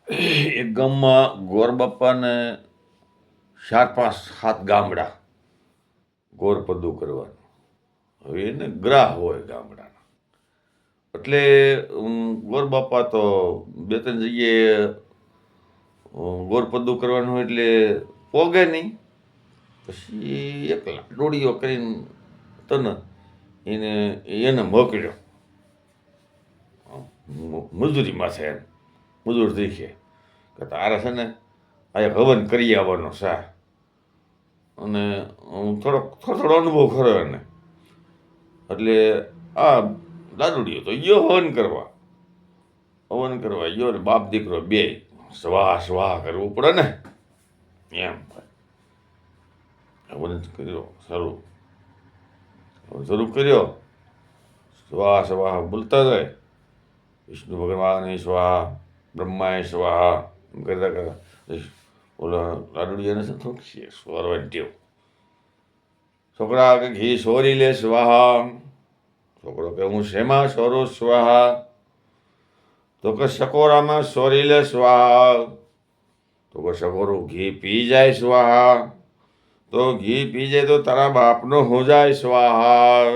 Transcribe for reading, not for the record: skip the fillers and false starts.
એક ગામમાં ગોર બાપાને 4-5-7 ગામડા ગોર પદું કરવાનું. હવે એને ગ્રાહ હોય ગામડાના, એટલે ગોર બાપા તો 2-3 જગ્યાએ ગોર પદું કરવાનું હોય એટલે પોગે નહીં. પછી એક લાડોડીઓ કરીને તને એને મોકલ્યો મજૂરી માથે. એમ મજૂર દેખે કે તારે છે ને આ હવન કરી આવવાનો સા, અને થોડો અનુભવ ખરો એને. એટલે આ લાડુડીઓ તો ગયો હવન કરવા ગયો ને બાપ દીકરો બે સ્વાહ સ્વાહ કરવું પડે ને, એમ હવન કર્યો. શરૂ કર્યો, સ્વાહ સ્વાહ બોલતા જાય. વિષ્ણુ ભગવાન સ્વાહા, બ્રહ્માય સ્વાહા એમ કરતા કરતા ઓલા લાડુડિયાને છે થોડુંક સોરવાની ટેવ. છોકરા કે ઘી સોરી લે સ્વાહા. છોકરો કે હું શેમાં સોરું સ્વાહા? તો કે સકોરામાં સોરી લે સ્વાહા. તો કે સકોરું ઘી પી જાય સ્વાહા. તો ઘી પી જાય તો તારા બાપનો હો જાય સ્વાહા.